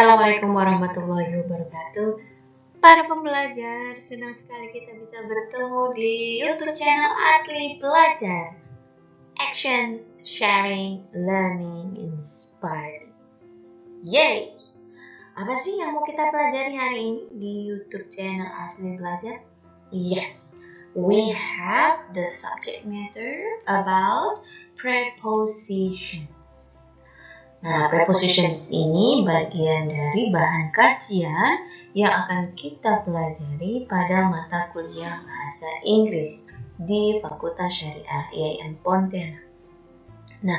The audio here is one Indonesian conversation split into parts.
Assalamualaikum warahmatullahi wabarakatuh. Para pembelajar, senang sekali kita bisa bertemu di YouTube channel Asli Belajar. Action, sharing, learning, inspired. Yay! Apa sih yang mau kita pelajari hari ini di YouTube channel Asli Belajar? Yes, we have the subject matter about prepositions. Nah, prepositions ini bagian dari bahan kajian yang akan kita pelajari pada mata kuliah Bahasa Inggris di Fakultas Syariah IAIN Pontianak. Nah,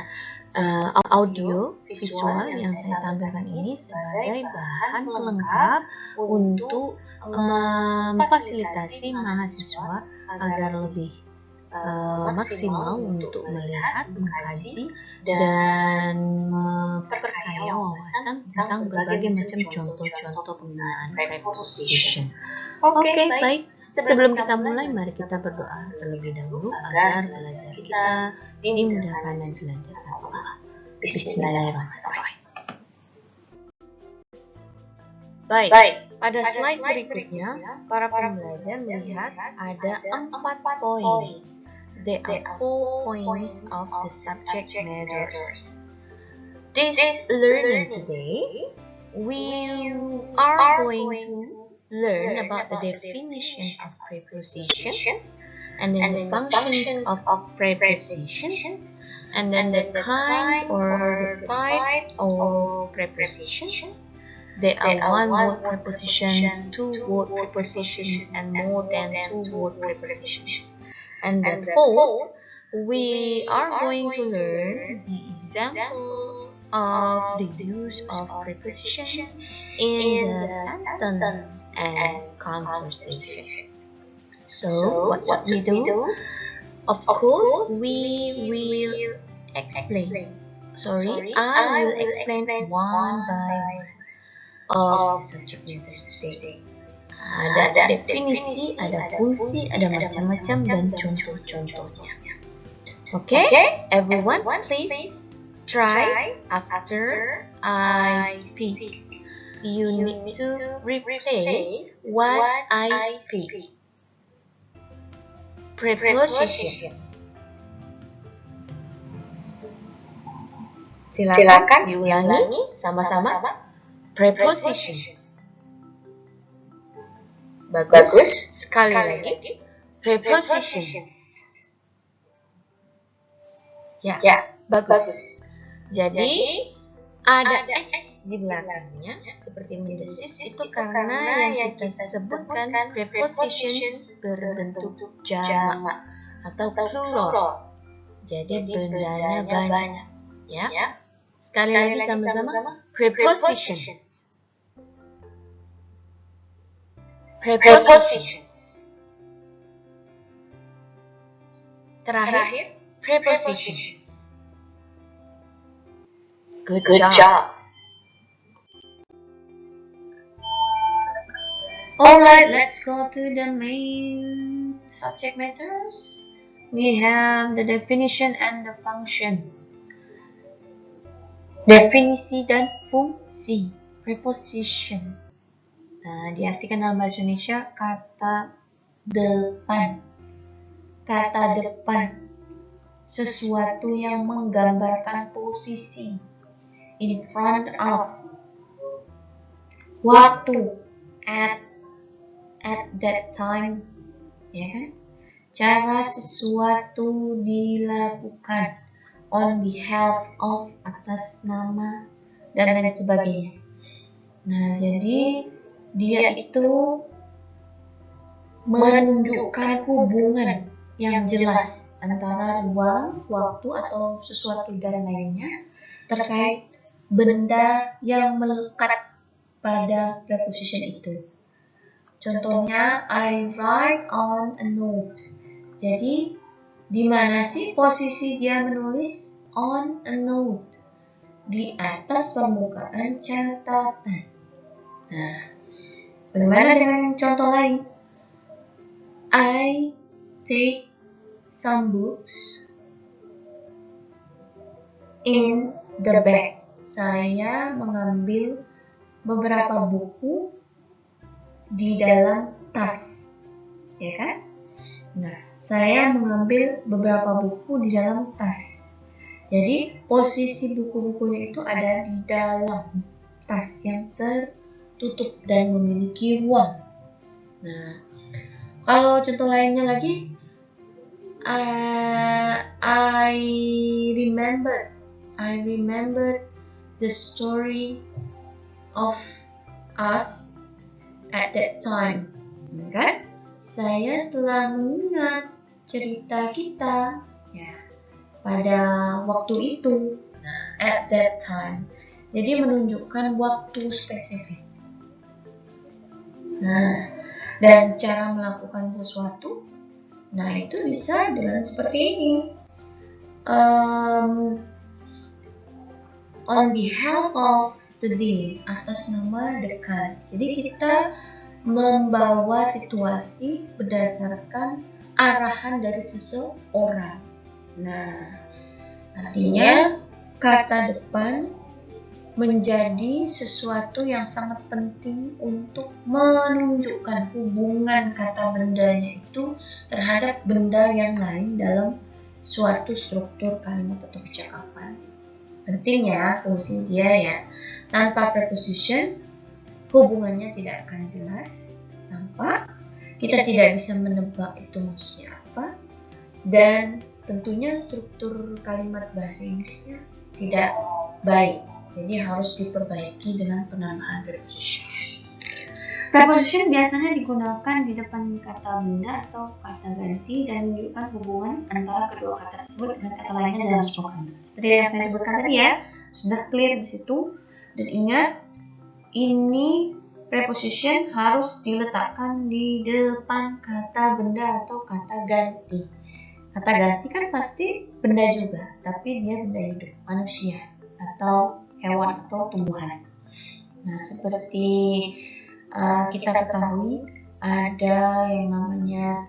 audio visual yang saya tampilkan ini sebagai bahan pelengkap untuk memfasilitasi mahasiswa agar lebih maksimal untuk melihat, mengkaji, dan memperkaya wawasan tentang berbagai macam contoh-contoh penggunaan preposition. Oke, baik. Sebelum kita mulai, mari kita berdoa terlebih dahulu agar belajar kita dimudahkan dan dilancarkan Allah. Bismillahirrahmanirrahim. Baik, pada slide berikutnya, para pembelajar melihat ada 4 poin. There are 4 points of the subject matters. This learning today, we are going to learn about the definition of prepositions, and then the functions of prepositions, and then the kinds or the type of prepositions. There are one-word prepositions, two-word prepositions, and more than two-word prepositions. And then fourth, we are going to learn the example of the use of prepositions in the sentence and conversation. So, what we do? Of course, we will explain. I will explain one by one of the subject matters today. Ada definisi, ada fungsi, ada macam-macam dan contoh-contohnya. Okay, everyone, please try after I speak. You need to replay what I speak. Prepositions. Silakan diulangi sama-sama. Prepositions. Bagus. Sekali lagi. Prepositions. Ya, bagus. Jadi, ada S di belakangnya, seperti mendesis, itu karena yang kita sebutkan prepositions berbentuk jamak atau plural. Jadi, bendanya banyak. Ya. Sekali lagi sama-sama. Prepositions. Prepositions. Terakhir, prepositions. Good job. Alright, let's go to the main subject matters. We have the definition and the function. Definisi dan fungsi preposition. Nah, diartikan dalam bahasa Indonesia kata depan. Kata depan, sesuatu yang menggambarkan posisi. In front of. Waktu. At that time. Ya kan? Cara sesuatu dilakukan. On behalf of, atas nama, dan lain sebagainya. Nah, jadi dia itu menunjukkan hubungan yang jelas antara ruang, waktu, atau sesuatu dan lainnya terkait benda yang melekat pada preposition itu. Contohnya, I write on a note. Jadi, di mana sih posisi dia menulis? On a note. Di atas permukaan catatan. Nah, bagaimana dengan contoh lain? I take some books in the bag. Saya mengambil beberapa buku di dalam tas, ya kan? Nah, saya mengambil beberapa buku di dalam tas. Jadi, posisi buku-bukunya itu ada di dalam tas yang tertutup dan memiliki ruang. Nah, kalau contoh lainnya lagi, I remembered the story of us at that time. Kan? Saya telah mengingat cerita kita ya pada waktu itu. Nah, at that time. Jadi menunjukkan waktu spesifik. Nah, dan cara melakukan sesuatu, nah itu bisa dengan seperti ini. On behalf of the dean, atas nama dekan. Jadi kita membawa situasi berdasarkan arahan dari seseorang. Nah, artinya kata depan menjadi sesuatu yang sangat penting untuk menunjukkan hubungan kata bendanya itu terhadap benda yang lain dalam suatu struktur kalimat atau percakapan. Penting ya fungsi dia ya. Tanpa preposition, hubungannya tidak akan jelas. Tanpa, kita tidak bisa menebak itu maksudnya apa. Dan tentunya struktur kalimat bahasa Inggrisnya tidak baik. Jadi harus diperbaiki dengan penambahan preposition. Preposition biasanya digunakan di depan kata benda atau kata ganti dan menunjukkan hubungan antara kedua kata tersebut dengan kata lainnya dalam sebuah kalimat. Seperti yang saya sebutkan tadi ya, sudah clear di situ. Dan ingat, ini preposition harus diletakkan di depan kata benda atau kata ganti. Kata ganti kan pasti benda juga, tapi dia benda hidup, manusia atau hewan atau tumbuhan. Nah, seperti kita ketahui ada yang namanya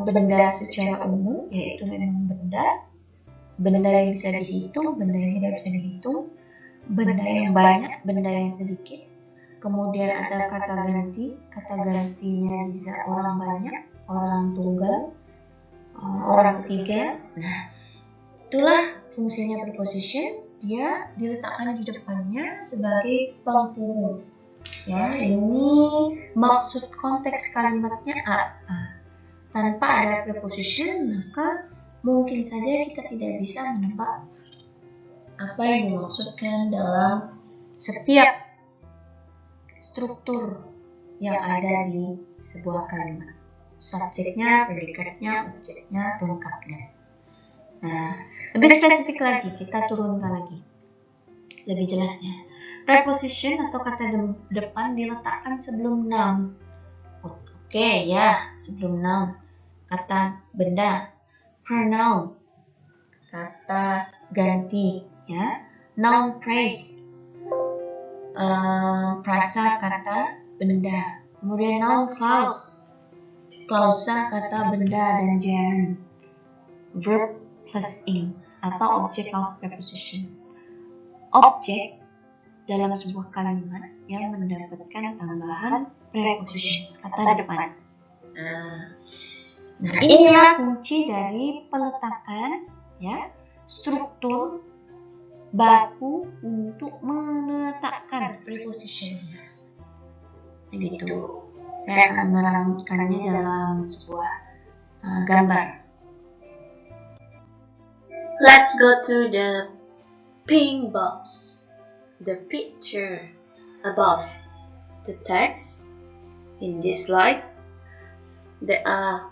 benda secara umum, yaitu memang benda yang bisa dihitung, benda yang tidak bisa dihitung, benda yang banyak, benda yang sedikit. Kemudian ada kata gantinya bisa orang banyak, orang tunggal, orang ketiga. Nah, itulah fungsinya preposition, dia diletakkan di depannya sebagai penghubung. Ya, ini maksud konteks kalimatnya apa. Tanpa ada preposition, maka mungkin saja kita tidak bisa menebak apa yang dimaksudkan dalam setiap struktur yang ada di sebuah kalimat. Subjeknya, predikatnya, objeknya, pelengkapnya. Nah, lebih spesifik lagi, kita turunkan lagi lebih jelasnya. Preposition atau kata depan diletakkan sebelum noun. Oke, ya, sebelum noun. Kata benda, pronoun. Kata ganti, ya. Noun phrase, prasa kata benda. Kemudian noun clause, klausa kata benda dan gerund. Verb plus ing atau object of preposition. Objek dalam sebuah kalimat yang mendapatkan tambahan preposition, kata depan. Nah, inilah kunci dari peletakan ya struktur baku untuk meletakkan prepositionnya. Begitu. Saya akan menerangkannya dalam sebuah gambar. Let's go to the pink box. The picture above the text. In this slide, there are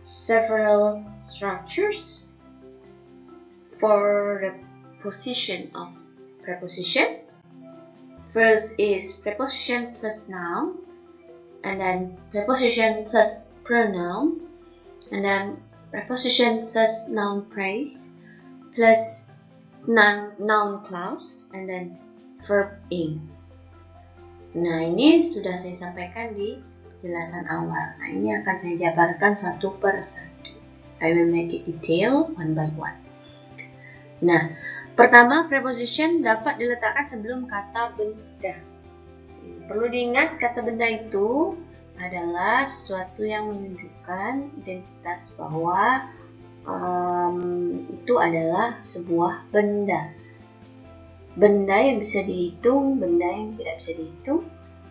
several structures for the position of preposition. First is preposition plus noun, and then preposition plus pronoun, and then preposition plus noun phrase, plus noun clause, and then verb ing. Nah, ini sudah saya sampaikan di penjelasan awal. Nah, ini akan saya jabarkan satu per satu. I will make it detail one by one. Nah, pertama, preposition dapat diletakkan sebelum kata benda. perlu diingat kata benda itu adalah sesuatu yang menunjukkan identitas bahwa itu adalah sebuah benda. Benda yang bisa dihitung, benda yang tidak bisa dihitung,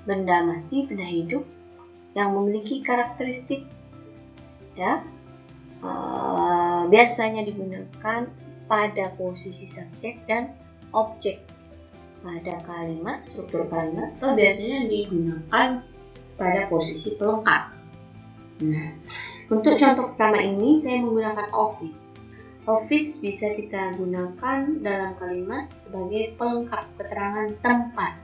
benda mati, benda hidup yang memiliki karakteristik, ya, biasanya digunakan pada posisi subjek dan objek pada kalimat, struktur kalimat, atau biasanya digunakan pada posisi pelengkap. Nah, untuk contoh pertama ini saya menggunakan office. Office bisa kita gunakan dalam kalimat sebagai pelengkap keterangan tempat.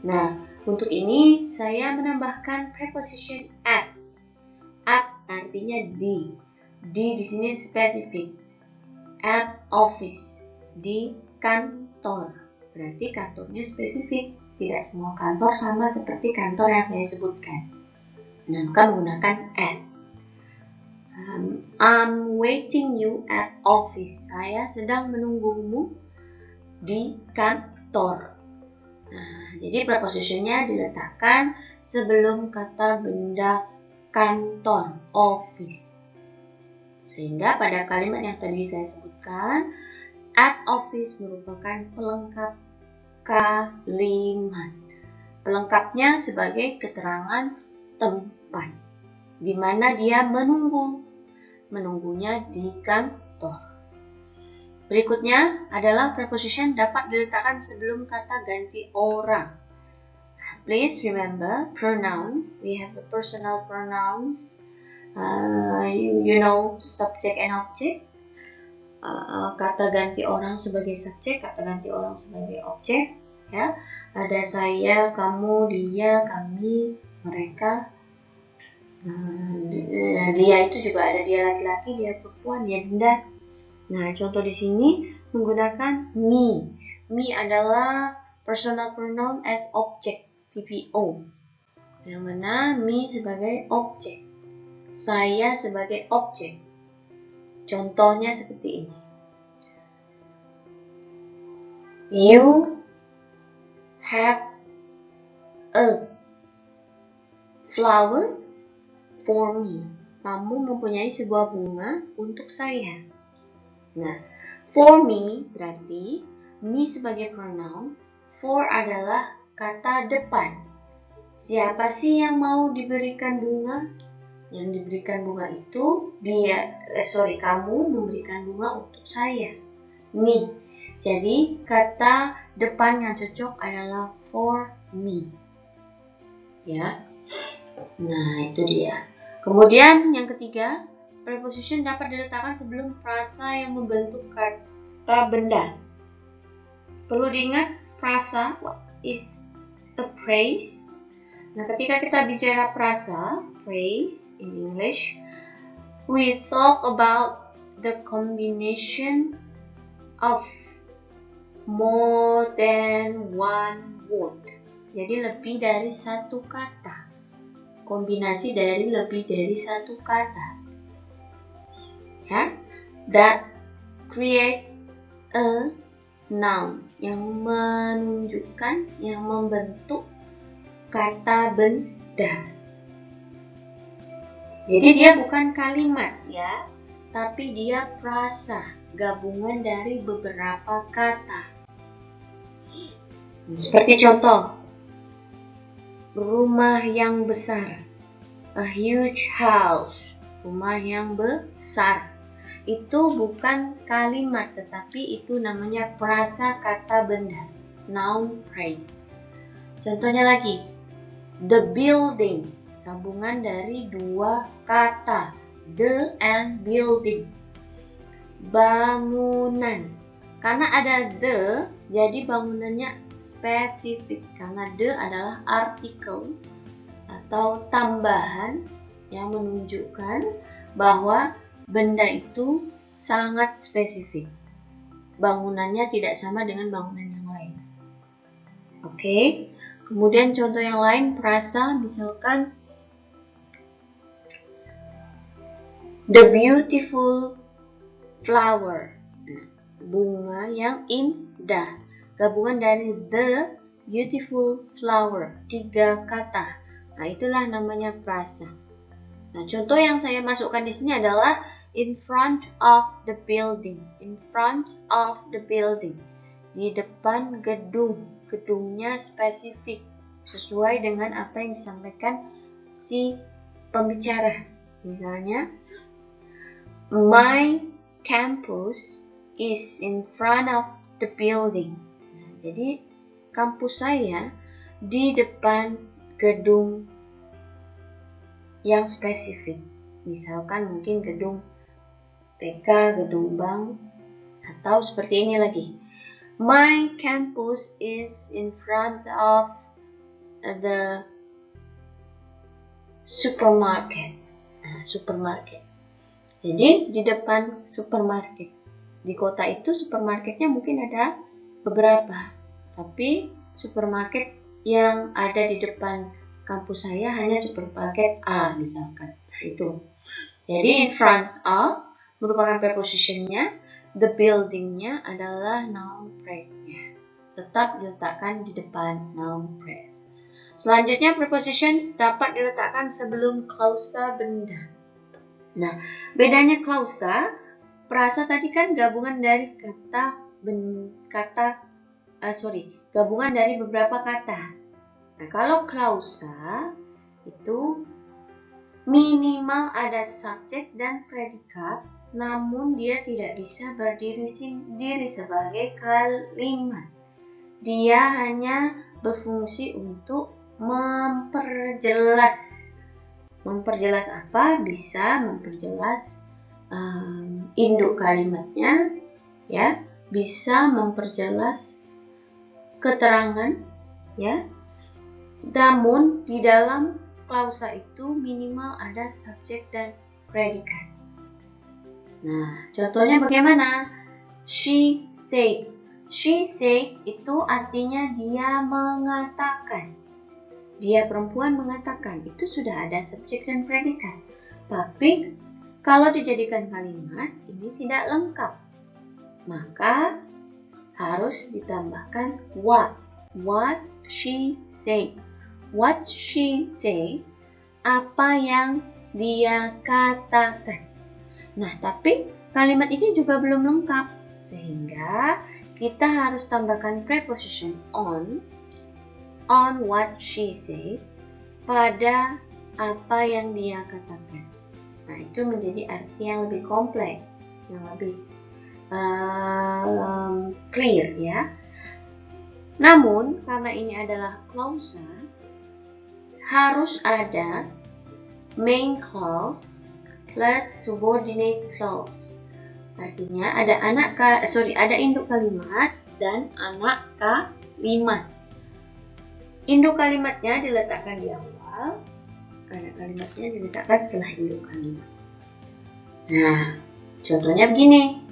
Nah, untuk ini saya menambahkan preposition at. At artinya di. Di sini spesifik. At office, di kantor. Berarti kantornya spesifik. Tidak semua kantor sama seperti kantor yang saya sebutkan. Nah, maka menggunakan at. I'm waiting you at office. Saya sedang menunggumu di kantor. Nah, jadi prepositionnya diletakkan sebelum kata benda kantor, office. Sehingga pada kalimat yang tadi saya sebutkan, at office merupakan pelengkap kalimat. Pelengkapnya sebagai keterangan tempat, di mana dia menunggunya di kantor. Berikutnya adalah preposition dapat diletakkan sebelum kata ganti orang. Please remember pronoun. We have the personal pronouns. You know subject and object. Kata ganti orang sebagai subjek, kata ganti orang sebagai objek. Ya, ada saya, kamu, dia, kami, mereka. Dia itu juga ada dia laki-laki, dia perempuan, dia benda. Nah, contoh di sini menggunakan me. Me adalah personal pronoun as object, PPO. Yang mana me sebagai objek, saya sebagai objek. Contohnya seperti ini. You have a flower for me. Kamu mempunyai sebuah bunga untuk saya. Nah, for me berarti me sebagai pronoun, for adalah kata depan. Siapa sih yang mau diberikan bunga? Yang diberikan bunga itu kamu memberikan bunga untuk saya. Me. Jadi kata depan yang cocok adalah for me. Ya. Nah, itu dia. Kemudian yang ketiga, preposition dapat diletakkan sebelum frasa yang membentuk kata benda. Perlu diingat frasa, what is a phrase? Nah, ketika kita bicara frasa, phrase in English, we talk about the combination of more than one word. Jadi lebih dari satu kata. Kombinasi dari lebih dari satu kata. Ya, that create a noun, yang menunjukkan, yang membentuk kata benda. Jadi dia bukan kalimat ya, tapi dia frasa, gabungan dari beberapa kata. Seperti contoh, rumah yang besar, a huge house, rumah yang besar. Itu bukan kalimat, tetapi itu namanya frasa kata benda, noun phrase. Contohnya lagi, the building, gabungan dari dua kata, the and building. Bangunan, karena ada the, jadi bangunannya spesifik, karena the adalah artikel atau tambahan yang menunjukkan bahwa benda itu sangat spesifik. Bangunannya tidak sama dengan bangunan yang lain. Oke. Kemudian contoh yang lain frasa, misalkan the beautiful flower, bunga yang indah. Gabungan dari the beautiful flower. 3 kata. Nah, itulah namanya frasa. Nah, contoh yang saya masukkan di sini adalah in front of the building. In front of the building. Di depan gedung. Gedungnya spesifik sesuai dengan apa yang disampaikan si pembicara. Misalnya, my campus is in front of the building. Nah, jadi kampus saya di depan gedung yang spesifik. Misalkan mungkin gedung TK, gedung bank, atau seperti ini lagi. My campus is in front of the supermarket. Nah, supermarket. Jadi di depan supermarket. Di kota itu supermarketnya mungkin ada beberapa, tapi supermarket yang ada di depan kampus saya hanya supermarket A misalkan. Nah, itu. Jadi in front of merupakan prepositionnya, the buildingnya adalah noun phrase-nya. Tetap diletakkan di depan noun phrase. Selanjutnya preposition dapat diletakkan sebelum klausa benda. Nah, bedanya klausa, frasa tadi kan gabungan dari gabungan dari beberapa kata. Nah, kalau klausa itu minimal ada subjek dan predikat, namun dia tidak bisa berdiri sendiri sebagai kalimat. Dia hanya berfungsi untuk memperjelas. Memperjelas apa? Bisa memperjelas induk kalimatnya, ya, bisa memperjelas keterangan, ya. Namun di dalam klausa itu minimal ada subjek dan predikat. Nah, contohnya bagaimana? She said. She said itu artinya dia mengatakan. Dia perempuan mengatakan. Itu sudah ada subjek dan predikat. Tapi kalau dijadikan kalimat, ini tidak lengkap. Maka harus ditambahkan what. What she said. What she said. Apa yang dia katakan. Nah, tapi kalimat ini juga belum lengkap. Sehingga kita harus tambahkan preposition on what she said, pada apa yang dia katakan. Nah, itu menjadi arti yang lebih kompleks, yang lebih clear, ya. Namun, karena ini adalah klausa, harus ada main clause plus subordinate clause. Artinya ada induk kalimat dan anak kalimat. Induk kalimatnya diletakkan di awal, anak kalimatnya diletakkan setelah induk kalimat. Nah, contohnya begini.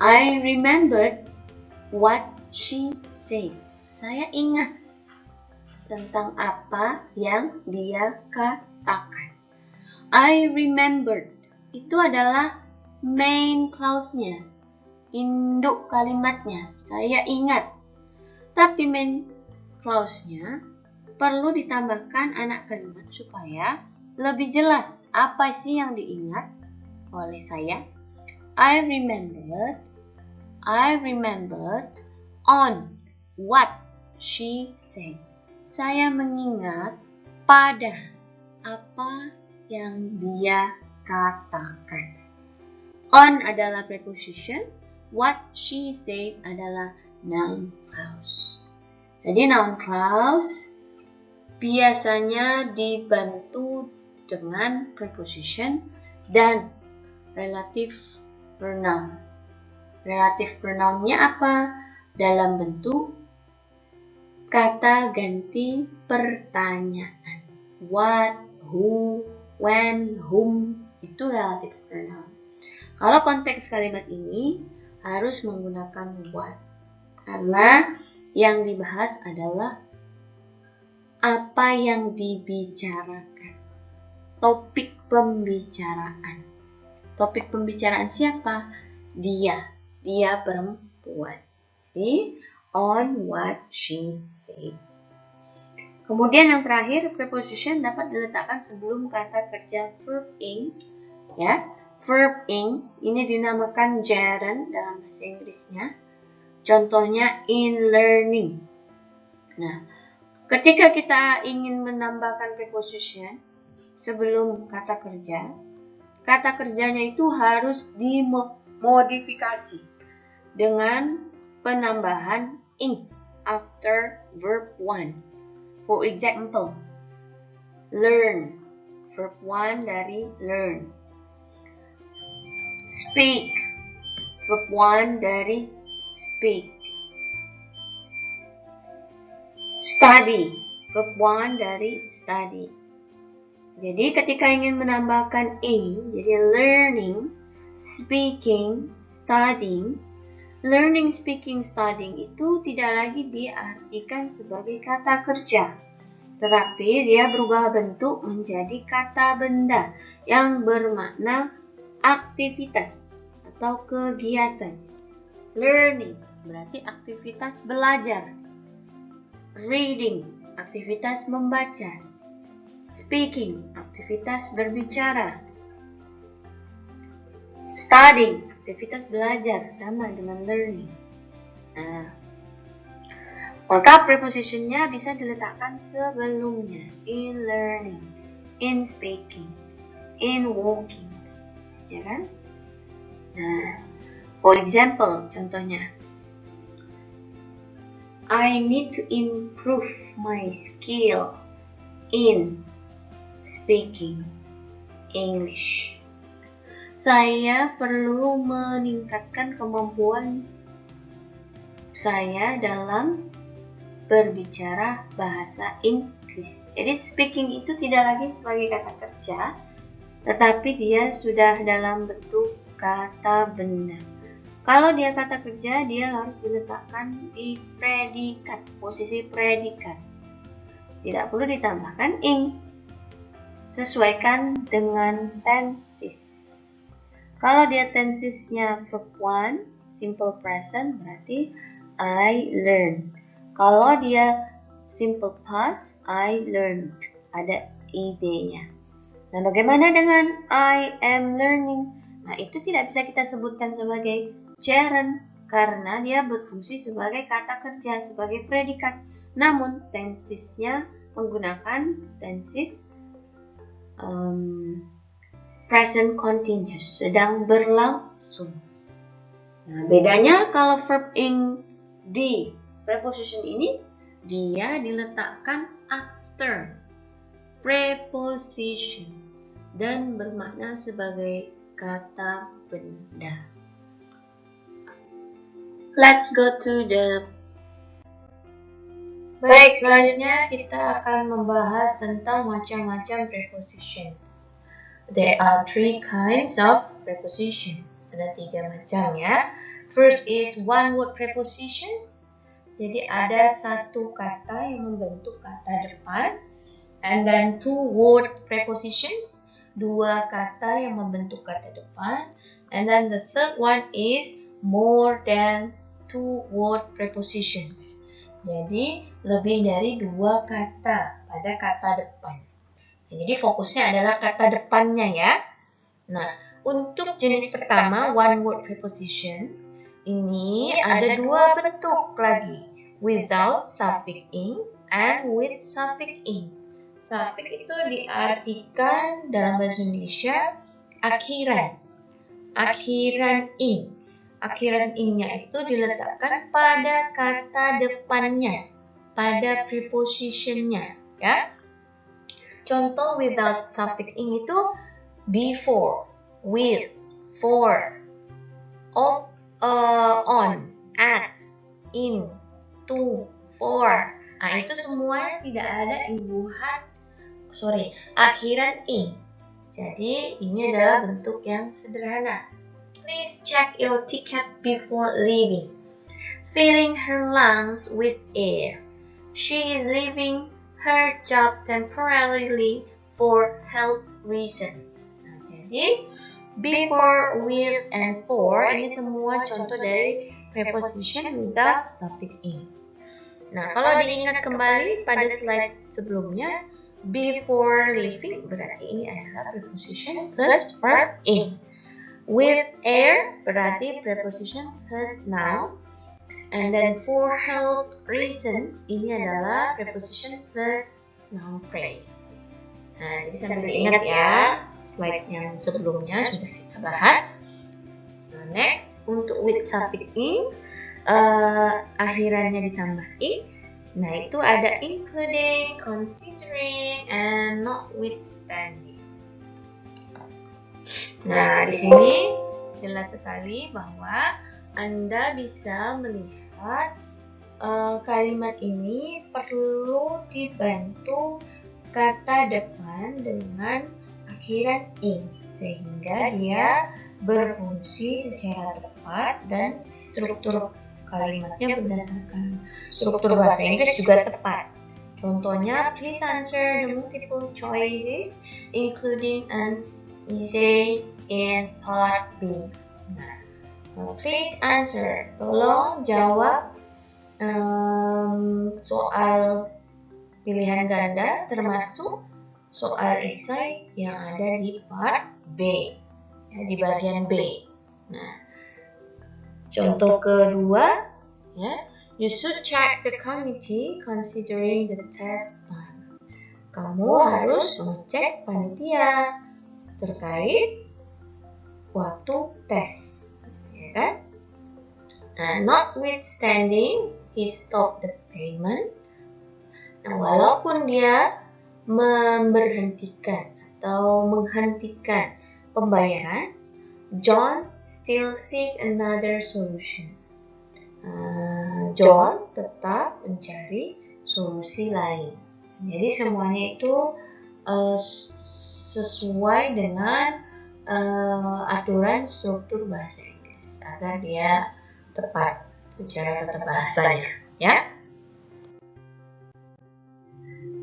I remembered what she said. Saya ingat tentang apa yang dia katakan. I remembered. Itu adalah main clause-nya, induk kalimatnya, saya ingat. Tapi main clause-nya perlu ditambahkan anak kalimat supaya lebih jelas apa sih yang diingat oleh saya. I remembered on what she said. Saya mengingat pada apa yang dia katakan. On adalah preposition, what she said adalah noun clause. Jadi noun clause biasanya dibantu dengan preposition dan relative pronoun. Relative pronounnya apa? Dalam bentuk kata ganti pertanyaan. What, who, when, whom, itu relative pronoun. Kalau konteks kalimat ini harus menggunakan what. Karena yang dibahas adalah apa yang dibicarakan. Topik pembicaraan. Topik pembicaraan siapa? Dia perempuan. Jadi on what she said. Kemudian yang terakhir, preposition dapat diletakkan sebelum kata kerja verb ing. Ya, verb ing ini dinamakan gerund dalam bahasa Inggrisnya. Contohnya in learning. Nah, ketika kita ingin menambahkan preposition sebelum kata kerjanya itu harus dimodifikasi dengan penambahan ing after verb 1. For example, learn, verb 1 dari learn. Speak, verb 1 dari speak. Study, verb 1 dari study. Jadi ketika ingin menambahkan ing, jadi learning, speaking, studying. Learning, speaking, studying itu tidak lagi diartikan sebagai kata kerja, tetapi dia berubah bentuk menjadi kata benda yang bermakna aktivitas atau kegiatan. Learning berarti aktivitas belajar. Reading, aktivitas membaca. Speaking, aktivitas berbicara. Studying, aktivitas belajar, sama dengan learning. Nah, maka prepositionnya bisa diletakkan sebelumnya. In learning, in speaking, in walking. Ya kan? Nah, for example, contohnya. I need to improve my skill in speaking English. Saya perlu meningkatkan kemampuan saya dalam berbicara bahasa Inggris. Jadi speaking itu tidak lagi sebagai kata kerja, tetapi dia sudah dalam bentuk kata benda. Kalau dia kata kerja, dia harus diletakkan di predikat, posisi predikat. Tidak perlu ditambahkan ing. Sesuaikan dengan tenses. Kalau dia tensesnya verb 1, simple present, berarti I learn. Kalau dia simple past, I learned. Ada id-nya. Nah, bagaimana dengan I am learning? Nah, itu tidak bisa kita sebutkan sebagai gerund karena dia berfungsi sebagai kata kerja, sebagai predikat. Namun, tensesnya menggunakan tenses present continuous, sedang berlangsung. Nah, bedanya kalau verb ing di preposition ini, dia diletakkan after preposition dan bermakna sebagai kata benda. Let's go to the... Baik, selanjutnya kita akan membahas tentang macam-macam prepositions. There are 3 kinds of preposition. Ada 3 macam ya. First is one word prepositions. Jadi ada satu kata yang membentuk kata depan. And then 2 word prepositions. 2 kata yang membentuk kata depan. And then the third one is more than 2 word prepositions. Jadi lebih dari 2 kata pada kata depan. Jadi fokusnya adalah kata depannya ya. Nah, untuk jenis pertama, one word prepositions, ini ada 2 bentuk lagi. Without suffix ing and with suffix ing. Suffix itu diartikan dalam bahasa Indonesia akhiran. Akhiran ing. Akhiran ing-nya itu diletakkan pada kata depannya, pada prepositionnya ya. Contoh without suffix ing itu before, with, for, on, at, in, to, for. Nah, itu semuanya tidak ada akhiran ing. Jadi ini adalah bentuk yang sederhana. Please check your ticket before leaving. Filling her lungs with air. She is leaving her job temporarily for health reasons. Nah, jadi before, with, and for ini semua contoh dari preposition without suffix in. Nah, kalau diingat kembali pada slide sebelumnya, before leaving berarti ini adalah preposition plus verb in. With air berarti preposition plus noun. And then for health reasons ini adalah preposition plus noun phrase. Nah, jadi sambil diingat ya, slide yang sebelumnya sudah kita bahas. Nah, next untuk with suffix in, akhirannya ditambah in. Nah, itu ada including, considering, and notwithstanding. Nah, di sini jelas sekali bahwa Anda bisa melihat kalimat ini perlu dibantu kata depan dengan akhiran in, sehingga dia berfungsi secara tepat dan struktur kalimatnya berdasarkan struktur bahasa Inggris juga tepat. Contohnya, please answer the multiple choices including an essay in part B. Nah, please answer, tolong jawab soal pilihan ganda termasuk soal esai yang ada di part B, ya, di bagian B. Nah, contoh kedua, ya, you should check the committee considering the test time. Kamu harus mengecek panitia terkait waktu tes, ya kan? Nah, notwithstanding, he stopped the payment. Nah, walaupun dia memberhentikan atau menghentikan pembayaran, John still seek another solution. John tetap mencari solusi lain. Jadi semuanya itu sesuai dengan aturan struktur bahasa Inggris agar dia tepat secara tata bahasanya, ya.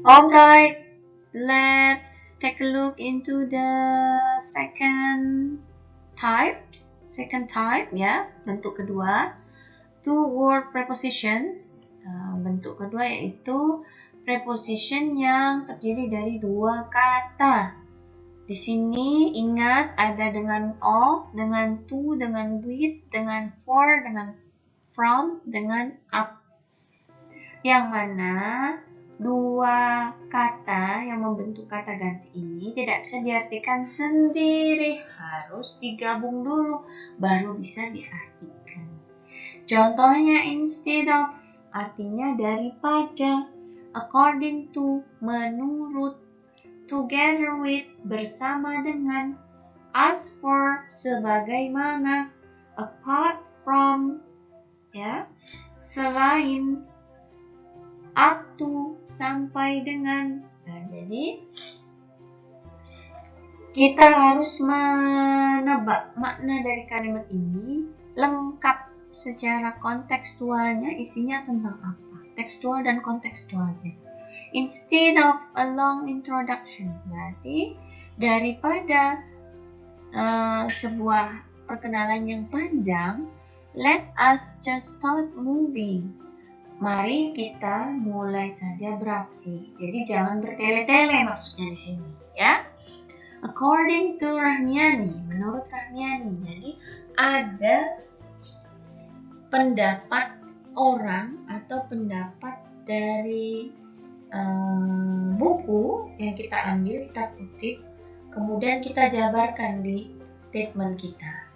Alright, let's take a look into the second type, ya, bentuk kedua, two word prepositions. Bentuk kedua yaitu preposition yang terdiri dari dua kata. Di sini ingat ada dengan of, dengan to, dengan with, dengan for, dengan from, dengan up. Yang mana dua kata yang membentuk kata ganti ini tidak bisa diartikan sendiri, harus digabung dulu baru bisa diartikan. Contohnya instead of artinya daripada, according to menurut, together with bersama dengan, as for sebagaimana, apart from ya, selain, up to sampai dengan. Nah, jadi kita harus menebak makna dari kalimat ini lengkap secara kontekstualnya, isinya tentang apa, tekstual dan kontekstualnya. Instead of a long introduction, berarti daripada sebuah perkenalan yang panjang, let us just start moving. Mari kita mulai saja beraksi. Jadi jangan bertele-tele maksudnya di sini, ya. According to Rahmiani, menurut Rahmiani. Jadi ada pendapat orang atau pendapat dari buku yang kita ambil, kita kutip, kemudian kita jabarkan di statement kita.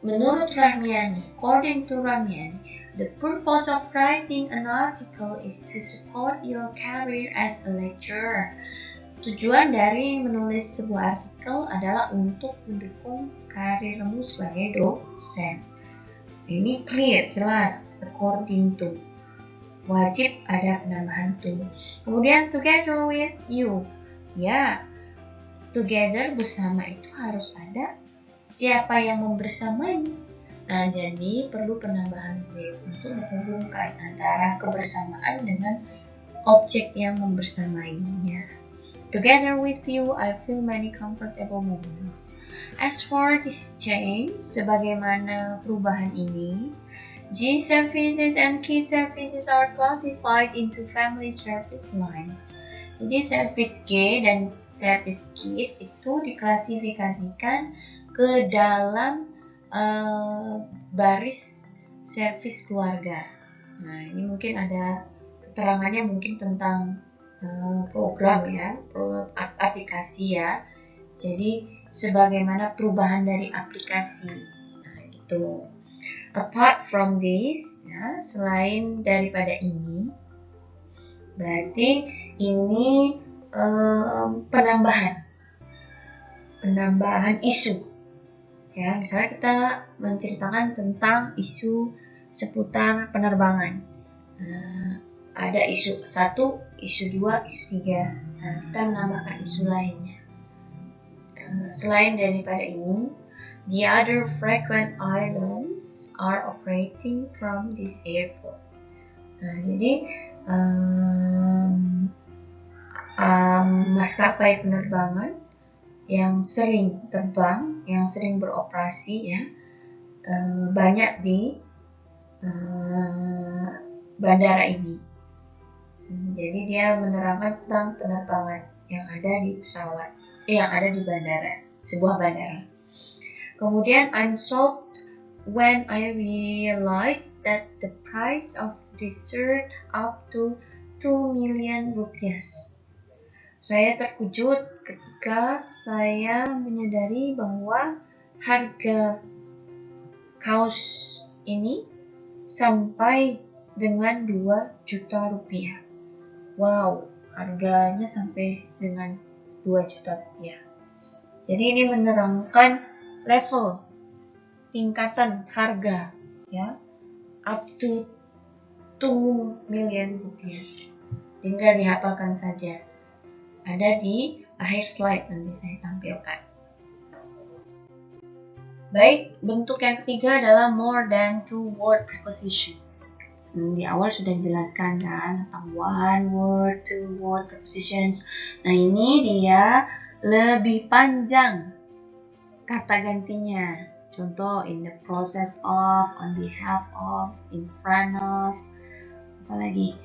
Menurut Rahmiani, according to Rahmiani, the purpose of writing an article is to support your career as a lecturer. Tujuan dari menulis sebuah artikel adalah untuk mendukung karirmu sebagai dosen. Ini clear, jelas, according to. Wajib ada penambahan to. Kemudian together with you. Ya, together bersama itu harus ada siapa yang membersamai. Nah, jadi perlu penambahan with untuk menghubungkan antara kebersamaan dengan objek yang membersamainya. Together with you, I feel many comfortable moments. As for this change, sebagaimana perubahan ini, G services and kid services are classified into family service lines. Jadi service G dan service kid itu diklasifikasikan ke dalam baris service keluarga. Nah, ini mungkin ada keterangannya mungkin tentang program ya, aplikasi ya. Jadi sebagaimana perubahan dari aplikasi. Nah, gitu. Apart from this, ya, selain daripada ini, berarti ini penambahan isu. Ya, misalnya kita menceritakan tentang isu seputar penerbangan. Ada isu 1, isu 2, isu 3. Nah, kita menambahkan isu lainnya. Selain daripada ini, the other frequent islands are operating from this airport. Nah, jadi maskapai penerbangan yang sering terbang, yang sering beroperasi ya, banyak di bandara ini. Jadi dia menerangkan tentang penerbangan yang ada di pesawat, yang ada di bandara, sebuah bandara. Kemudian I'm shocked when I realized that the price of dessert up to 2 million rupiah. Saya terkejut ketika saya menyadari bahwa harga kaos ini sampai dengan 2 juta rupiah. Wow, harganya sampai dengan 2 juta rupiah. Jadi ini menerangkan level tingkatan harga ya, up to 2 million rupiah. Tinggal dihafalkan saja. Ada di akhir slide nanti saya tampilkan. Baik, bentuk yang ketiga adalah more than 2 word prepositions. Di awal sudah dijelaskan kan tentang 1 word, 2 word prepositions. Nah, ini dia lebih panjang kata gantinya. Contoh, in the process of, on behalf of, in front of, apalagi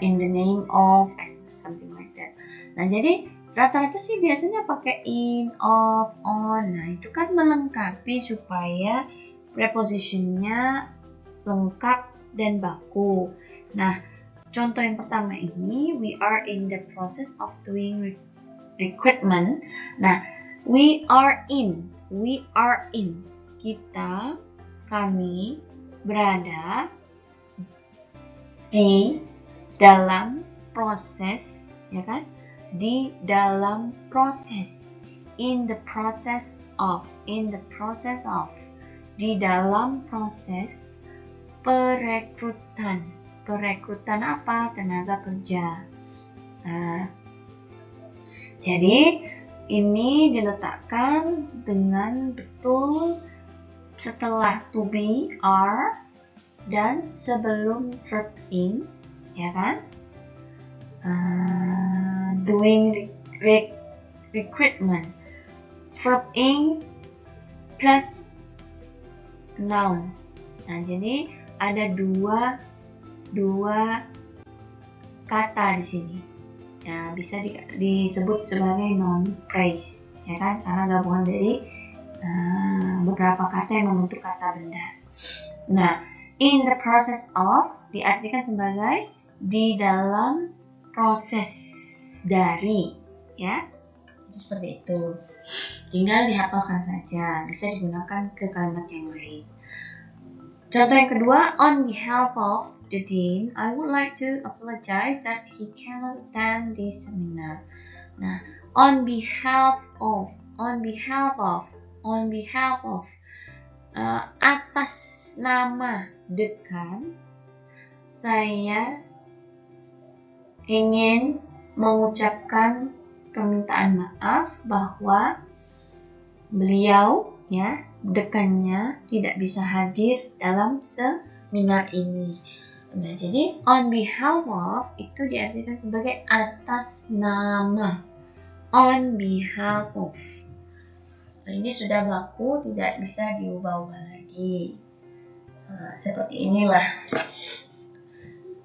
in the name of, and something like that. Nah, jadi rata-rata sih biasanya pakai in, of, on. Nah, itu kan melengkapi supaya prepositionnya lengkap dan baku. Nah, contoh yang pertama ini, we are in the process of doing recruitment. Nah, we are in. Kita, kami berada di dalam proses, ya kan? Di dalam proses. In the process of. Di dalam proses perekrutan. Perekrutan apa? Tenaga kerja. Nah, jadi ini diletakkan dengan betul setelah to be, are, dan sebelum verb in, ya kan? Doing recruitment. Verb in plus noun. Nah, jadi ada dua kata di sini. Ya, bisa disebut sebagai noun phrase, ya kan? Karena gabungan dari beberapa kata yang membentuk kata benda. Nah, in the process of diartikan sebagai di dalam proses dari, ya. Seperti itu. Tinggal dihafalkan saja, bisa digunakan ke kalimat yang lain. Contoh yang kedua, on behalf of the dean, I would like to apologize that he cannot attend this seminar. Nah, on behalf of, atas nama dekan, saya ingin mengucapkan permintaan maaf bahwa beliau, ya, dekannya tidak bisa hadir dalam seminar ini. Nah, jadi on behalf of itu diartikan sebagai atas nama. On behalf of. Ini sudah baku, tidak bisa diubah-ubah lagi. Seperti inilah.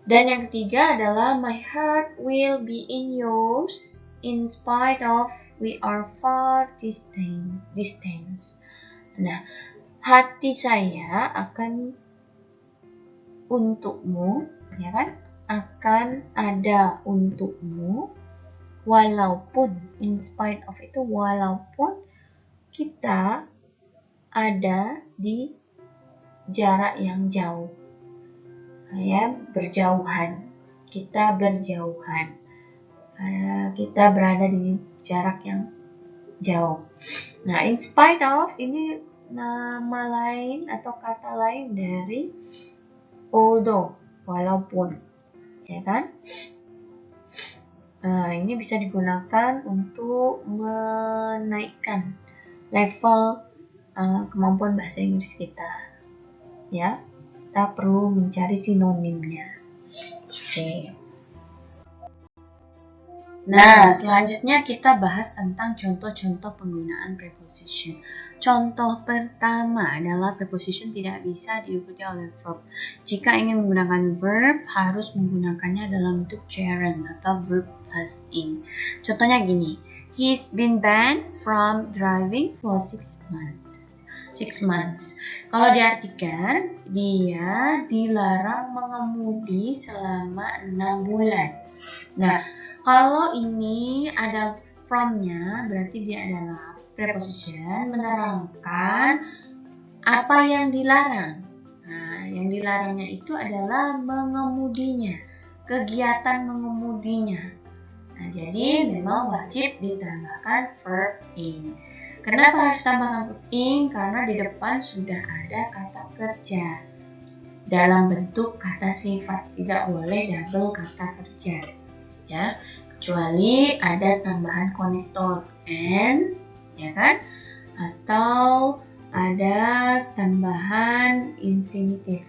Dan yang ketiga adalah my heart will be in yours in spite of we are far distance. Nah, hati saya akan untukmu, ya kan? Akan ada untukmu walaupun, in spite of itu walaupun kita ada di jarak yang jauh. Ya, berjauhan. Kita berjauhan. Kita berada di jarak yang jauh. Nah, in spite of ini nama lain atau kata lain dari although, walaupun, ya kan? Ini bisa digunakan untuk menaikkan level kemampuan bahasa Inggris kita. Ya, kita perlu mencari sinonimnya. Oke. Nah, selanjutnya kita bahas tentang contoh-contoh penggunaan preposition. Contoh pertama adalah preposition tidak bisa diikuti oleh verb. Jika ingin menggunakan verb, harus menggunakannya dalam bentuk gerund atau verb plus ing. Contohnya gini, he's been banned from driving for 6 months. Kalau diartikan, dia dilarang mengemudi selama 6 bulan. Nah, kalau ini ada from-nya, berarti dia adalah preposition menerangkan apa yang dilarang. Nah, yang dilarangnya itu adalah mengemudinya, kegiatan mengemudinya. Nah, jadi memang wajib ditambahkan verb ing. Kenapa harus tambahkan verb ing? Karena di depan sudah ada kata kerja dalam bentuk kata sifat, tidak boleh double kata kerja. Ya, kecuali ada tambahan konektor and, ya kan, atau ada tambahan infinitif,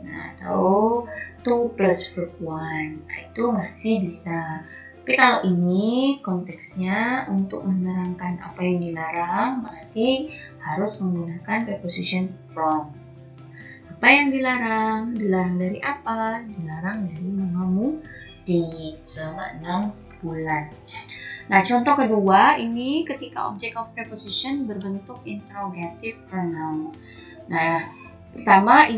nah, atau to plus verb one, nah, itu masih bisa. Tapi kalau ini konteksnya untuk menerangkan apa yang dilarang, berarti harus menggunakan preposition from. Apa yang dilarang? Dilarang dari apa? Dilarang dari mengemudi selama 6 bulan. Nah, contoh kedua ini ketika object of preposition berbentuk interrogative pronoun. Nah, pertama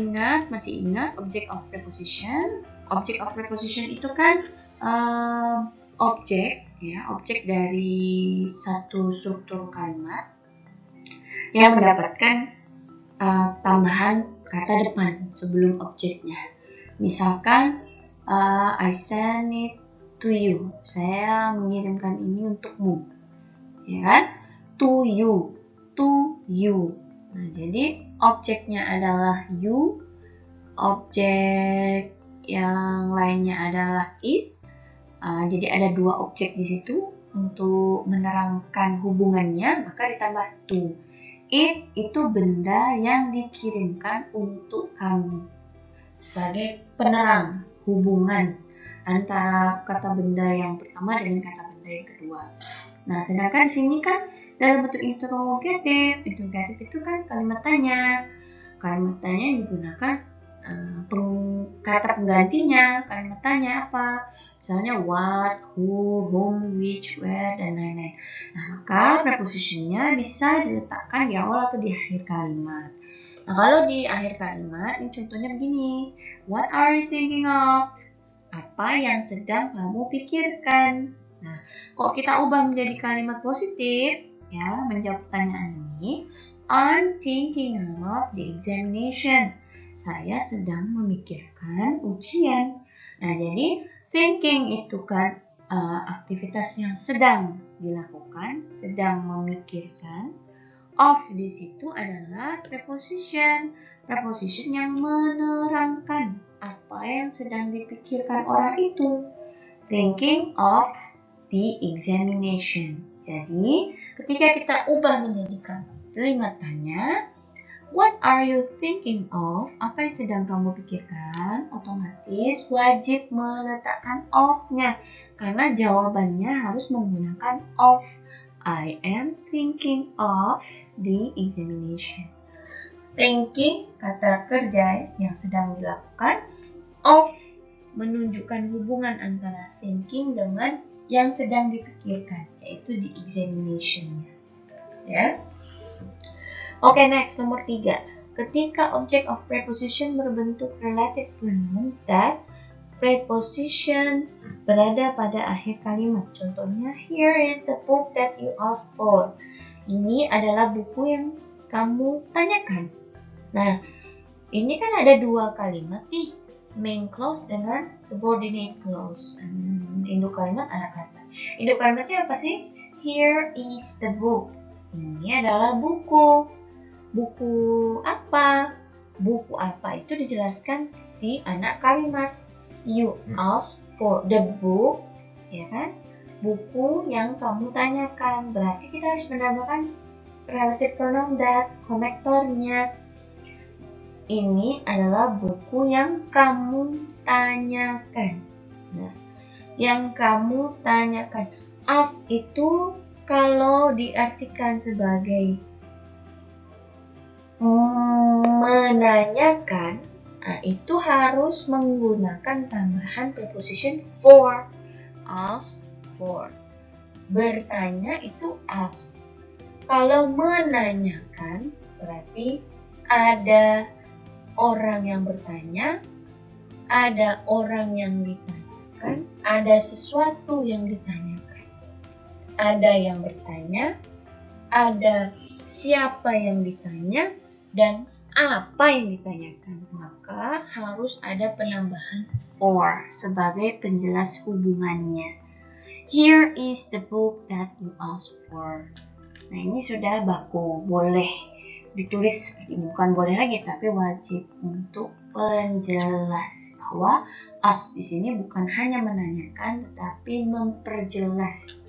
masih ingat object of preposition. Object of preposition itu kan objek dari satu struktur kalimat yang mendapatkan tambahan kata depan sebelum objeknya. Misalkan I send it to you. Saya mengirimkan ini untukmu. Ya kan? To you. Nah, jadi objeknya adalah you. Objek yang lainnya adalah it. Jadi ada 2 objek di situ. Untuk menerangkan hubungannya, maka ditambah to. It itu benda yang dikirimkan untuk kamu. Sebagai penerang hubungan antara kata benda yang pertama dengan kata benda yang kedua. Nah, sedangkan di sini kan dalam bentuk interrogatif. Interrogatif itu kan kalimat tanya. Kalimat tanya yang digunakan kata penggantinya. Kalimat tanya apa? Misalnya what, who, whom, which, where, dan lain-lain. Nah, maka prepositionnya bisa diletakkan di awal atau di akhir kalimat. Nah, kalau di akhir kalimat, ini contohnya begini. What are you thinking of? Apa yang sedang kamu pikirkan? Nah, kalau kita ubah menjadi kalimat positif, ya, menjawab pertanyaan ini, I'm thinking of the examination. Saya sedang memikirkan ujian. Nah, jadi thinking itu kan aktivitas yang sedang dilakukan, sedang memikirkan. Of di situ adalah preposition. Preposition yang menerangkan apa yang sedang dipikirkan orang itu. Thinking of the examination. Jadi, ketika kita ubah menjadi kalimat tanya, what are you thinking of? Apa yang sedang kamu pikirkan? Otomatis wajib meletakkan of-nya. Karena jawabannya harus menggunakan of. I am thinking of the examination. Thinking, kata kerja yang sedang dilakukan. Of, menunjukkan hubungan antara thinking dengan yang sedang dipikirkan, yaitu the examination-nya. Ya. Oke, next, nomor 3. Ketika object of preposition berbentuk relative pronoun, that preposition berada pada akhir kalimat. Contohnya, here is the book that you asked for. Ini adalah buku yang kamu tanyakan. Nah, ini kan ada dua kalimat nih, main clause dengan subordinate clause. Induk kalimat anak kata. Induk kalimatnya apa sih? Here is the book. Ini adalah buku. Buku apa? Buku apa itu dijelaskan di anak kalimat. You ask for the book, ya kan? Buku yang kamu tanyakan. Berarti kita harus menambahkan relative pronoun that, konektornya. Ini adalah buku yang kamu tanyakan. Nah, yang kamu tanyakan. Ask itu kalau diartikan sebagai menanyakan, nah, itu harus menggunakan tambahan preposition for. Ask for. Bertanya itu ask. Kalau menanyakan berarti ada orang yang bertanya, ada orang yang ditanyakan, ada sesuatu yang ditanyakan. Ada yang bertanya, ada siapa yang ditanya, dan apa yang ditanyakan. Maka harus ada penambahan for sebagai penjelas hubungannya. Here is the book that you asked for. Nah, ini sudah baku, boleh ditulis seperti ini. Bukan boleh lagi, tapi wajib untuk penjelas bahwa ask di sini bukan hanya menanyakan, tetapi memperjelas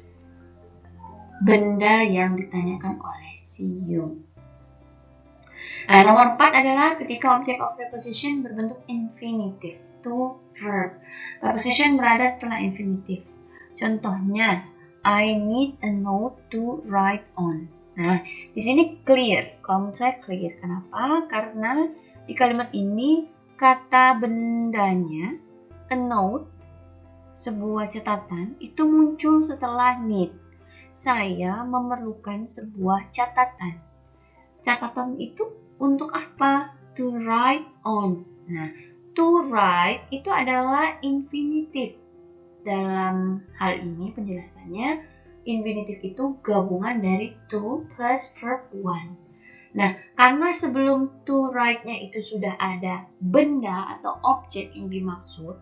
benda yang ditanyakan oleh si you. Nah, nomor 4 adalah ketika object of preposition berbentuk infinitive, to verb. Preposition berada setelah infinitive. Contohnya, I need a note to write on. Nah, di sini clear. Kalau menurut saya clear. Kenapa? Karena di kalimat ini kata bendanya, a note, sebuah catatan, itu muncul setelah need. Saya memerlukan sebuah catatan. Catatan itu untuk apa? To write on. Nah, to write itu adalah infinitive. Dalam hal ini penjelasannya, infinitive itu gabungan dari to plus verb one. Nah, karena sebelum to write-nya itu sudah ada benda atau objek yang dimaksud,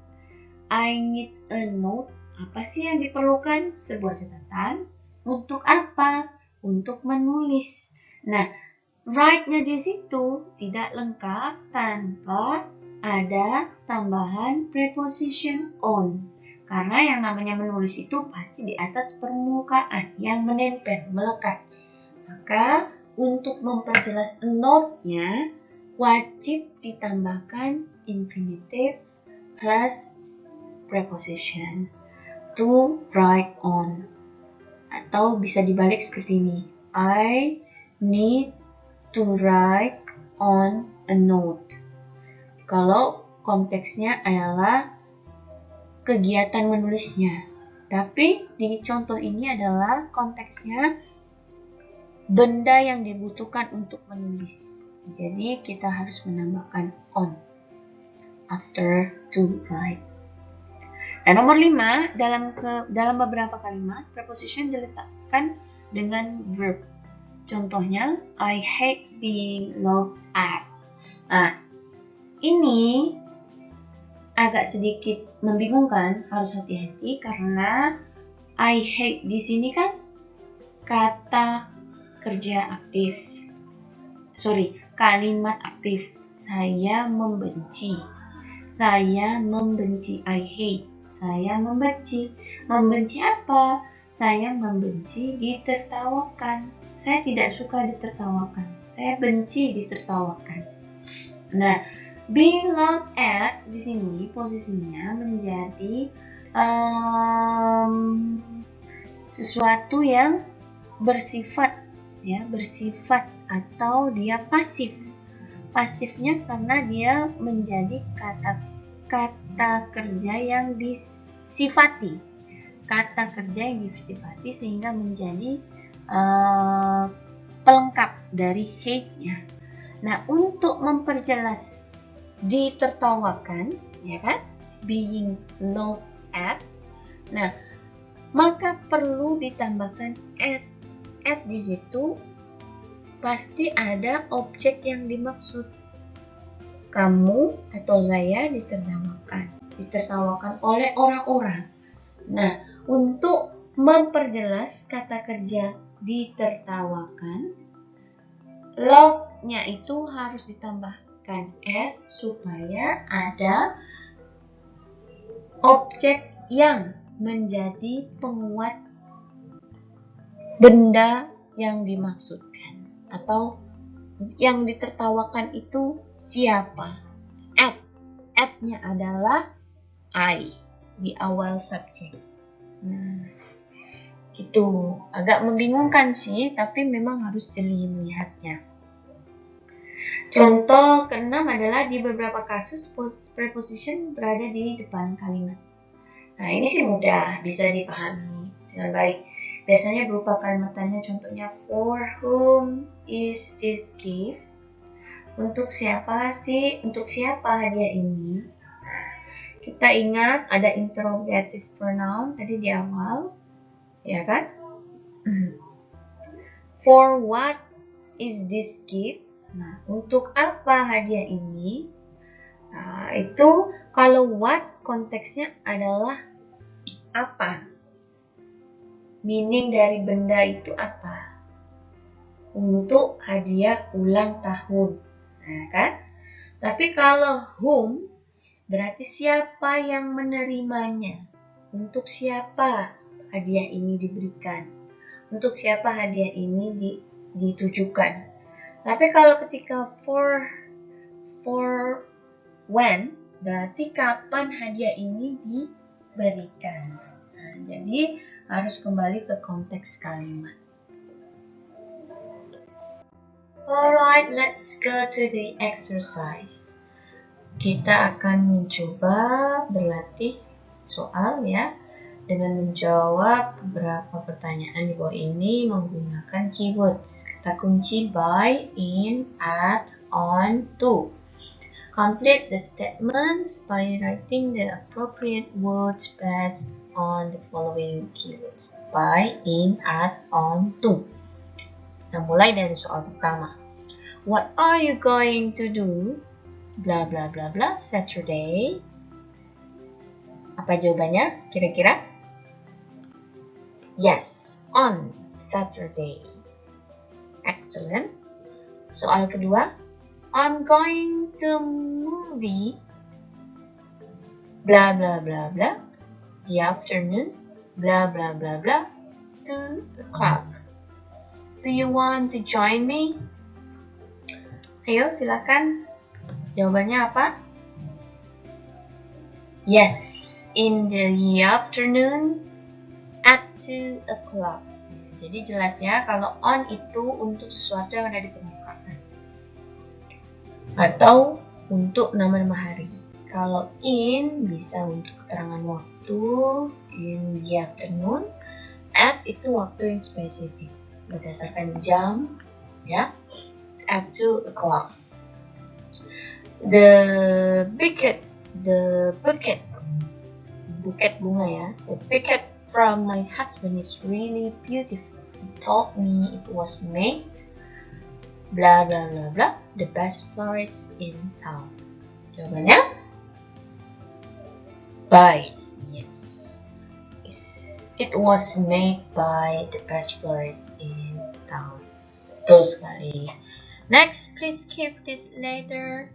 I need a note. Apa sih yang diperlukan? Sebuah catatan. Untuk apa? Untuk menulis. Nah, write-nya di situ tidak lengkap tanpa ada tambahan preposition on. Karena yang namanya menulis itu pasti di atas permukaan yang menempel, melekat. Maka untuk memperjelas note-nya wajib ditambahkan infinitive plus preposition to write on. Atau bisa dibalik seperti ini. I need to write on a note. Kalau konteksnya adalah kegiatan menulisnya. Tapi di contoh ini adalah konteksnya benda yang dibutuhkan untuk menulis. Jadi kita harus menambahkan on after to write. Dan nomor 5, dalam beberapa kalimat preposition diletakkan dengan verb. Contohnya, I hate being looked at. Nah, ini agak sedikit membingungkan, harus hati-hati karena I hate di sini kan kata kerja aktif. Kalimat aktif. Saya membenci. Saya membenci, I hate. Saya membenci. Membenci apa? Saya membenci ditertawakan. Saya tidak suka ditertawakan. Saya benci ditertawakan. Nah, being looked at di sini posisinya menjadi sesuatu yang bersifat atau dia pasif. Pasifnya karena dia menjadi kata kerja yang disifati. Kata kerja yang disifati sehingga menjadi pelengkap dari hate-nya. Nah, untuk memperjelas ditertawakan, ya kan? Being laughed at. Nah, maka perlu ditambahkan at. At di situ pasti ada objek yang dimaksud. Kamu atau saya ditertawakan oleh orang-orang. Nah, untuk memperjelas kata kerja ditertawakan, log-nya itu harus ditambahkan at supaya ada objek yang menjadi penguat benda yang dimaksudkan atau yang ditertawakan itu siapa. At-nya adalah I di awal subjek. Gitu, agak membingungkan sih, tapi memang harus jeli melihatnya. Contoh keenam adalah di beberapa kasus preposition berada di depan kalimat. Nah, ini sih mudah, bisa dipahami dengan baik. Biasanya berupa kalimat tanya, contohnya for whom is this gift? Untuk siapa hadiah ini? Nah, kita ingat ada interrogative pronoun tadi di awal, ya kan? For what is this gift? Nah, untuk apa hadiah ini? Nah, itu kalau what konteksnya adalah apa? Meaning dari benda itu apa? Untuk hadiah ulang tahun. Nah, kan? Tapi kalau whom berarti siapa yang menerimanya? Untuk siapa hadiah ini diberikan? Untuk siapa hadiah ini ditujukan? Tapi kalau ketika for when berarti kapan hadiah ini diberikan. Nah, jadi harus kembali ke konteks kalimat. Alright, let's go to the exercise. Kita akan mencoba berlatih soal ya dengan menjawab beberapa pertanyaan di bawah ini menggunakan keywords. Kata kunci by, in, at, on, to. Complete the statements by writing the appropriate words based on the following keywords. By, in, at, on, to. Kita mulai dari soal pertama. What are you going to do? Blah blah blah blah Saturday. Apa jawabannya kira-kira? Yes, on Saturday. Excellent. Soal kedua. I'm going to movie blah blah blah blah the afternoon blah blah blah blah 2 o'clock. Do you want to join me? Ayo silakan. Jawabannya apa? Yes, in the afternoon at 2 o'clock. Jadi jelas ya kalau on itu untuk sesuatu yang ada di permukaan atau untuk nama-nama hari. Kalau in bisa untuk keterangan waktu, in the afternoon. At itu waktu yang spesifik berdasarkan jam ya, at 2 o'clock. The buket bunga ya. The bouquet from my husband is really beautiful. He told me it was made blah blah blah blah the best florist in town. Jawabannya by. Yes, it was made by the best florist in town. Betul sekali. Next, please keep this letter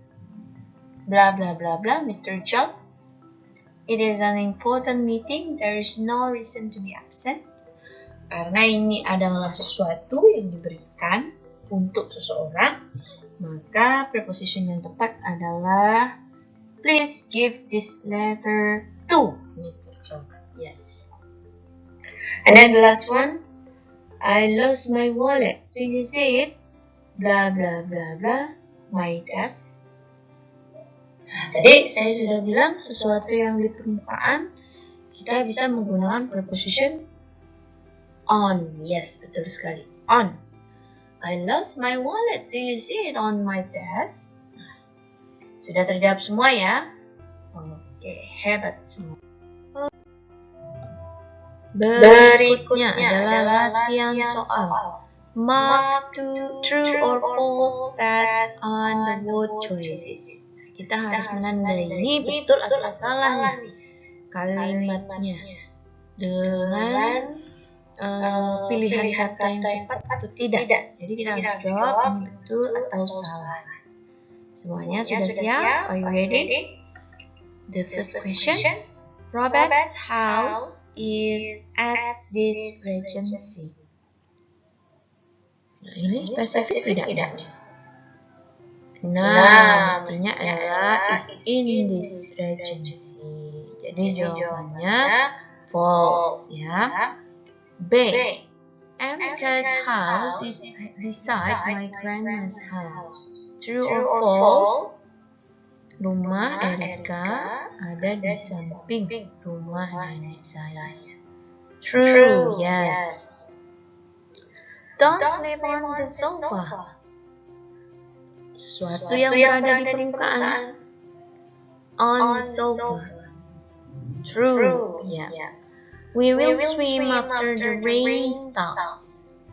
blah blah blah blah Mr. John. It is an important meeting. There is no reason to be absent. Karena ini adalah sesuatu yang diberikan untuk seseorang, maka preposition yang tepat adalah please give this letter to Mr. John. Yes. And then the last one, I lost my wallet. Do you see it? Blah blah blah blah. My desk. Nah, tadi saya sudah bilang sesuatu yang di permukaan kita bisa menggunakan preposition on. Yes, betul sekali. On. I lost my wallet. Do you see it on my desk? Sudah terjawab semua ya? Oke, hebat semua. Berikutnya adalah latihan soal. Mark true or false based on the word choices. Kita harus menandai ini betul atau salah nih kalimatnya dengan pilihan kata yang tepat atau tidak. Jadi kita harus jawab ini betul atau salah. Semuanya sudah siap? Are you ready? The first question. Robert's house is at this regency. Nah, ini spesifik tidak? Nah, mestinya adalah is in this regency. Jadi jawabannya false ya. B. Erica's house is beside my grandma's house. True or false? Rumah Erika ada di samping rumah nenek saya. True, yes. Don't sleep on the sofa. Sesuatu yang berada di permukaan. On the sofa. True, ya. We will swim after the rain stops.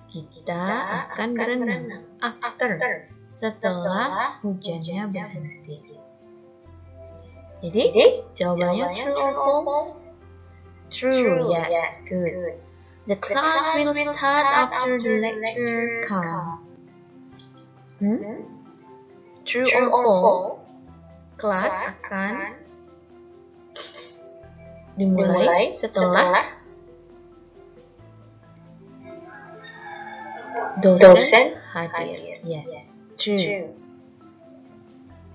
Kita akan berenang after, setelah hujannya berhenti. Jadi, jawabannya true or false? True, yes, good. The class will start after the lecture comes. True or false? Kelas akan dimulai setelah dosen hadir. Yes, true.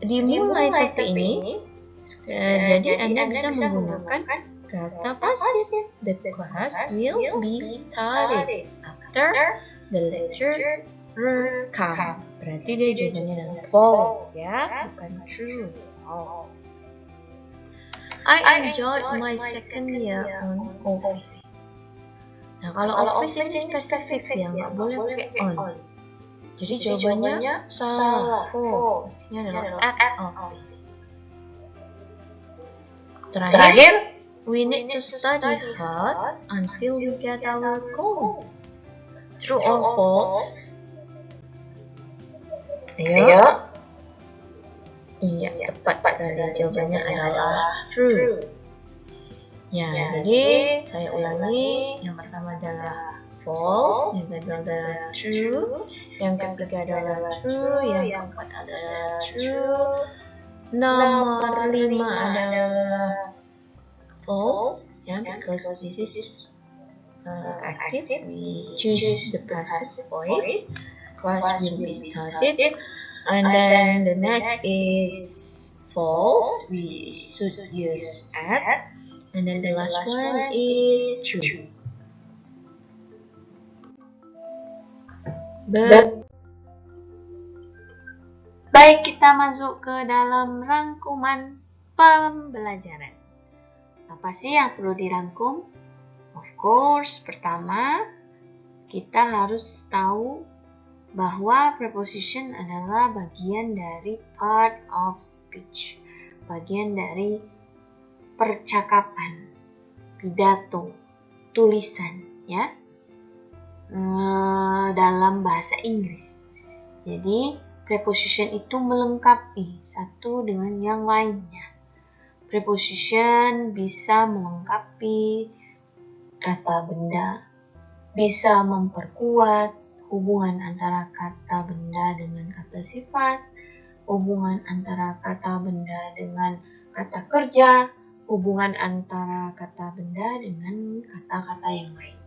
Dimulai tapi ini, jadi Anda bisa menggunakan kata pasif. The class will be started after the lecture come. Berarti dia jawabannya adalah false ya, bukan true. False. I enjoyed my second year on office. Nah, kalau office ini spesifik ya, nggak boleh pakai on. Jadi jawabannya salah, false. Ini adalah at office. Terakhir, we need to study hard until we get our goals. True or false? Ayo. Iya, tepat sekali. Jawabannya adalah true. Ya, jadi saya ulangi. Yang pertama adalah false, yang kedua adalah true, yang ketiga adalah true, yang keempat adalah true, nomor 5 adalah false, ya, because this is active. We choose the passive voice. Class will be started. And then the next is false. We should use at. And then the last one is true. Baik, kita masuk ke dalam rangkuman pembelajaran. Apa sih yang perlu dirangkum? Of course, pertama kita harus tahu bahwa preposition adalah bagian dari part of speech, bagian dari percakapan, pidato, tulisan, ya, dalam bahasa Inggris. Jadi preposition itu melengkapi satu dengan yang lainnya. Preposition bisa melengkapi kata benda, bisa memperkuat hubungan antara kata benda dengan kata sifat, hubungan antara kata benda dengan kata kerja, hubungan antara kata benda dengan kata-kata yang lain.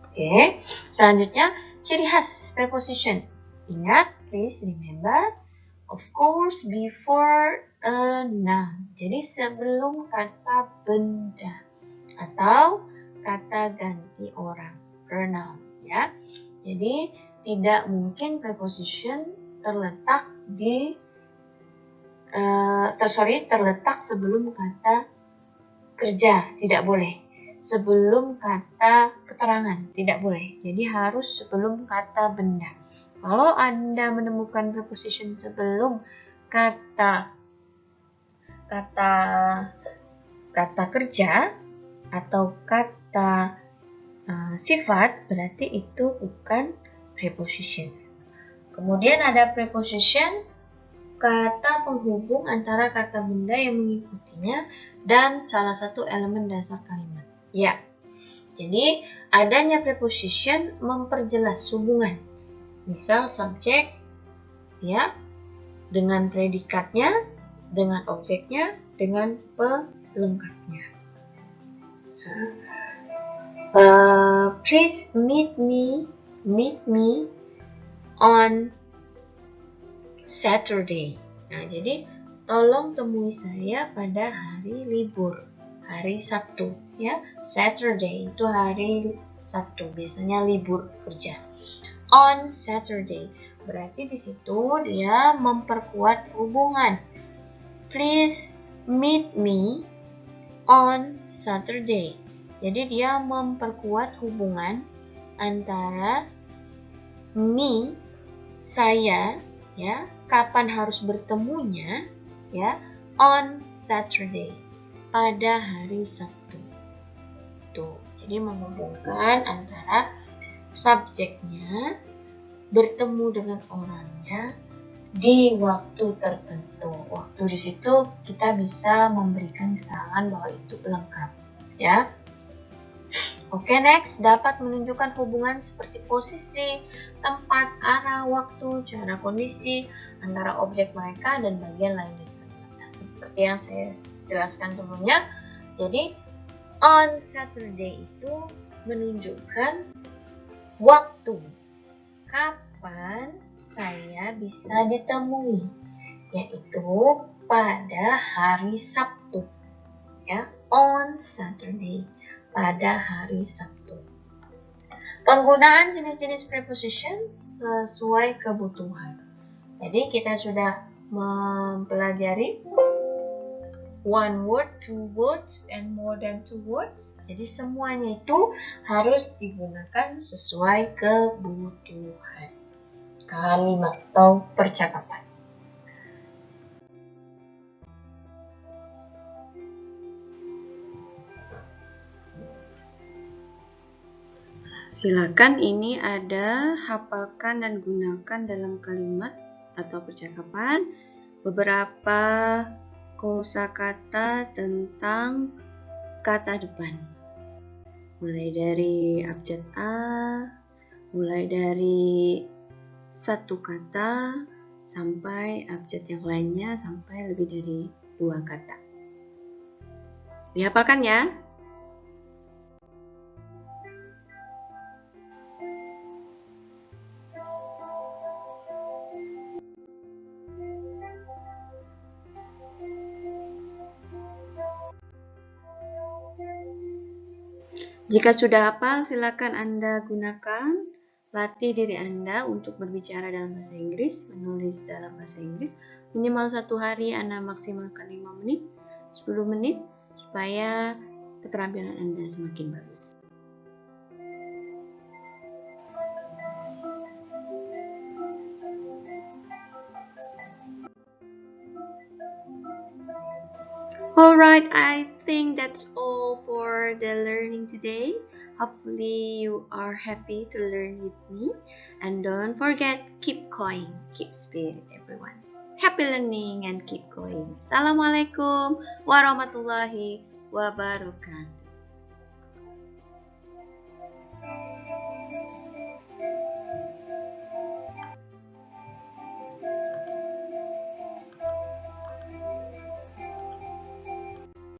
Oke, selanjutnya ciri khas preposition. Ingat, please remember, of course before a noun. Jadi sebelum kata benda atau kata ganti orang, pronoun. ya. Jadi tidak mungkin preposition terletak sebelum kata kerja, tidak boleh. Sebelum kata keterangan, tidak boleh. Jadi harus sebelum kata benda. Kalau Anda menemukan preposition sebelum kata kerja atau kata sifat, berarti itu bukan preposition. Kemudian ada preposition, kata penghubung antara kata benda yang mengikutinya dan salah satu elemen dasar kalimat. Ya, jadi adanya preposition memperjelas hubungan. Misal subjek, ya, dengan predikatnya, dengan objeknya, dengan pelengkapnya. Please meet me on Saturday. Nah, jadi tolong temui saya pada hari libur, hari Sabtu, ya. Saturday itu hari Sabtu, biasanya libur kerja. On Saturday, berarti di situ dia memperkuat hubungan. Please meet me on Saturday. Jadi dia memperkuat hubungan antara me, saya, ya, kapan harus bertemunya, ya, on Saturday, pada hari Sabtu. Tuh, jadi menghubungkan antara subjeknya bertemu dengan orangnya di waktu tertentu. Waktu di situ kita bisa memberikan keterangan bahwa itu pelengkap, ya. Oke, next, dapat menunjukkan hubungan seperti posisi, tempat, arah, waktu, cara, kondisi antara objek mereka dan bagian lain dari kalimat. Seperti yang saya jelaskan sebelumnya, jadi on Saturday itu menunjukkan waktu, kapan saya bisa ditemui, yaitu pada hari Sabtu, ya, on Saturday, pada hari Sabtu. Penggunaan jenis-jenis preposition sesuai kebutuhan. Jadi kita sudah mempelajari one word, two words, and more than two words. Jadi semuanya itu harus digunakan sesuai kebutuhan kalimat atau percakapan. Silakan, ini ada hafalkan dan gunakan dalam kalimat atau percakapan beberapa kosakata tentang kata depan. Mulai dari abjad A, mulai dari satu kata sampai abjad yang lainnya sampai lebih dari 2 kata. Dihafalkan ya. Jika sudah hafal, silakan Anda gunakan, latih diri Anda untuk berbicara dalam bahasa Inggris, menulis dalam bahasa Inggris. Minimal 1 hari Anda maksimalkan 5 menit, 10 menit, supaya keterampilan Anda semakin bagus. Alright, I think that's all for the learning today. Hopefully you are happy to learn with me. And don't forget, keep going, keep spirit everyone. Happy learning and keep going. Assalamualaikum warahmatullahi wabarakatuh.